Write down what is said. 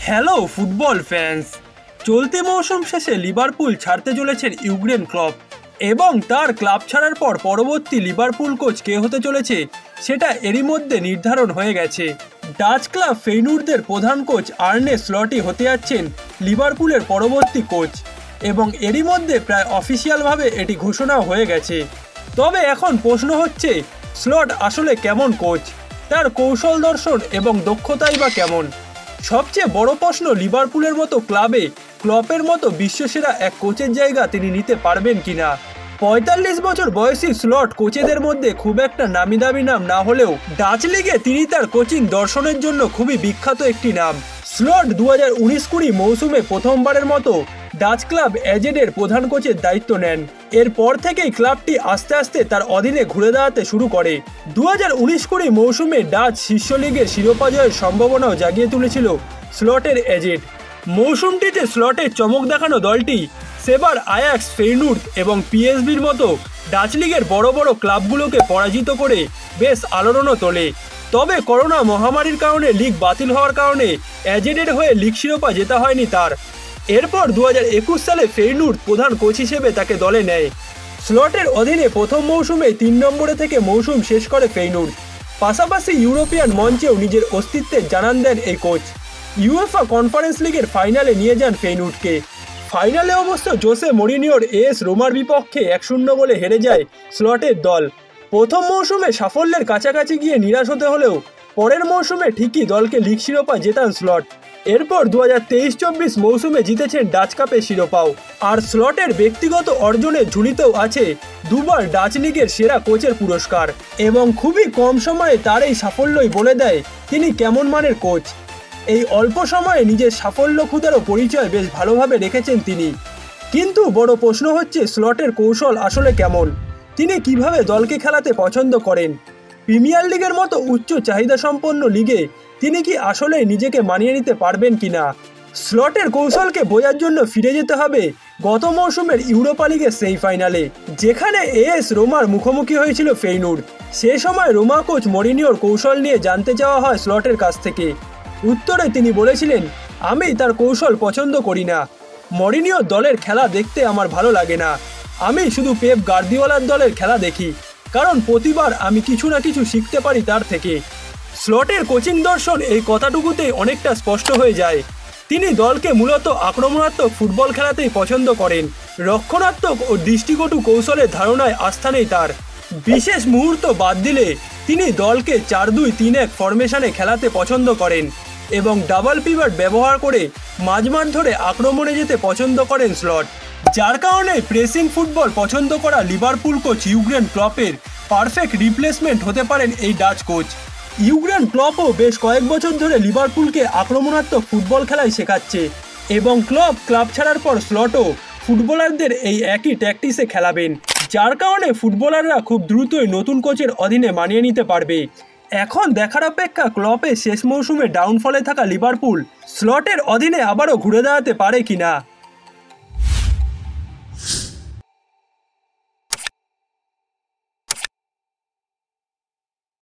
Hello football fans, চলতি মৌসুম শেষে লিভারপুল ছাড়তে চলেছেন ইউর্গেন ক্লপ এবং তার ক্লাব ছাড়ার পর পরবর্তী লিভারপুল কোচ কে হতে চলেছে সেটা এরই মধ্যে নির্ধারণ হয়ে গেছে। ডাচ ক্লাব ফেইনুর্দের প্রধান কোচ আর্নে স্লটই হতে যাচ্ছেন লিভারপুলের পরবর্তী কোচ এবং এরই মধ্যে প্রায় অফিসিয়ালভাবে এটি ঘোষণা হয়ে গেছে। তবে এখন প্রশ্ন হচ্ছে, স্লট আসলে কেমন কোচ, তার কৌশল দর্শন এবং দক্ষতাই বা কেমন? সবচেয়ে বড় প্রশ্ন, লিভারপুলের মতো ক্লাবে ক্লপের মতো বিশ্বসেরা এক কোচের জায়গা তিনি নিতে পারবেন কিনা। ৪৫ বছর বয়সী স্লট কোচেদের মধ্যে খুব একটা নামিদামি নাম না হলেও ডাচ লিগে তিনি তার কোচিং দর্শনের জন্য খুবই বিখ্যাত একটি নাম। স্লট ২০১৯-২০ মৌসুমে প্রথমবারের মতো ডাচ ক্লাব অ্যাজেডের প্রধান কোচের দায়িত্ব নেন। এরপর থেকেই ক্লাবটি আস্তে আস্তে তার অধীনে ঘুরে দাঁড়াতে শুরু করে। ২০১৯-২০ মৌসুমে ডাচ শীর্ষ লিগের শিরোপা জয়ের সম্ভাবনাও জাগিয়ে তুলেছিল স্লটের অ্যাজেড। মৌসুমটিতে স্লটের চমক দেখানো দলটি সেবার আয়াক্স, ফেইনুর্দ এবং পিএসভির মতো ডাচ লিগের বড় বড় ক্লাবগুলোকে পরাজিত করে বেশ আলোড়নও তোলে। তবে করোনা মহামারীর কারণে লিগ বাতিল হওয়ার কারণে অ্যাজেডের হয়ে লিগ শিরোপা জেতা হয়নি তার। এরপর ২০২১ সালে ফেইনুর্দ প্রধান কোচ হিসেবে তাকে দলে নেয়। স্লটের অধীনে প্রথম মৌসুমে ৩ নম্বরে থেকে মৌসুম শেষ করে ফেইনুর্দ। পাশাপাশি ইউরোপিয়ান মঞ্চেও নিজের অস্তিত্বের জানান দেন এই কোচ। ইউএফা কনফারেন্স লিগের ফাইনালে নিয়ে যান ফেইনুর্দকে। ফাইনালে অবশ্য জোসে মরিনিওর এএস রোমার বিপক্ষে ১-০ গোলে হেরে যায় স্লটের দল। প্রথম মৌসুমে সাফল্যের কাছাকাছি গিয়ে নিরাশ হতে হলেও পরের মৌসুমে ঠিকই দলকে লিগ শিরোপা জেতান স্লট। এরপর ২০২৩-২৪ মৌসুমে জিতেছেন ডাচ কাপের শিরোপাও। আর স্লটের ব্যক্তিগত অর্জনের ঝুলিতেও আছে দুবার ডাচ লিগের সেরা কোচের পুরস্কার এবং খুবই কম সময়ে তার এই সাফল্যই বলে দেয় তিনি কেমন মানের কোচ। এই অল্প সময়ে নিজের সাফল্য ক্ষুধারও পরিচয় বেশ ভালোভাবে রেখেছেন তিনি। কিন্তু বড় প্রশ্ন হচ্ছে, স্লটের কৌশল আসলে কেমন, তিনি কিভাবে দলকে খেলাতে পছন্দ করেন। প্রিমিয়ার লিগের মতো উচ্চ চাহিদা সম্পন্ন লিগে তিনি কি আসলে নিজেকে মানিয়ে নিতে পারবেন কিনা। স্লটের কৌশলকে বোঝার জন্য ফিরে যেতে হবে গত মৌসুমের ইউরোপা লিগের সেই ফাইনালে, যেখানে এএস রোমার মুখোমুখি হয়েছিল ফেইনুর্দ। সে সময় রোমা কোচ মরিনিওর কৌশল নিয়ে জানতে চাওয়া হয় স্লটের কাছ থেকে। উত্তরে তিনি বলেছিলেন, আমি তার কৌশল পছন্দ করি না। মরিনিওর দলের খেলা দেখতে আমার ভালো লাগে না। আমি শুধু পেপ গার্দিওলার দলের খেলা দেখি, কারণ প্রতিবার আমি কিছু না কিছু শিখতে পারি তার থেকে। স্লটের কোচিং দর্শন এই কথাটুকুতেই অনেকটা স্পষ্ট হয়ে যায়। তিনি দলকে মূলত আক্রমণাত্মক ফুটবল খেলাতেই পছন্দ করেন। রক্ষণাত্মক ও দৃষ্টিকটু কৌশলের ধারণায় আস্থা নেই তার। বিশেষ মুহূর্ত বাদ দিলে তিনি দলকে ৪-২-৩-১ ফরমেশনে খেলাতে পছন্দ করেন এবং ডাবল পিভট ব্যবহার করে মাঝমাঠ ধরে আক্রমণে যেতে পছন্দ করেন স্লট। যার কারণে প্রেসিং ফুটবল পছন্দ করা লিভারপুল কোচ ইউর্গেন ক্লপের পারফেক্ট রিপ্লেসমেন্ট হতে পারেন এই ডাচ কোচ। ইউর্গেন ক্লপও বেশ কয়েক বছর ধরে লিভারপুলকে আক্রমণাত্মক ফুটবল খেলায় শেখাচ্ছে এবং ক্লাব ছাড়ার পর স্লটও ফুটবলারদের এই একই ট্যাকটিসে খেলাবেন, যার কারণে ফুটবলাররা খুব দ্রুতই নতুন কোচের অধীনে মানিয়ে নিতে পারবে। এখন দেখার অপেক্ষা, ক্লপের শেষ মৌসুমে ডাউনফলে থাকা লিভারপুল স্লটের অধীনে আবারও ঘুরে দাঁড়াতে পারে কিনা।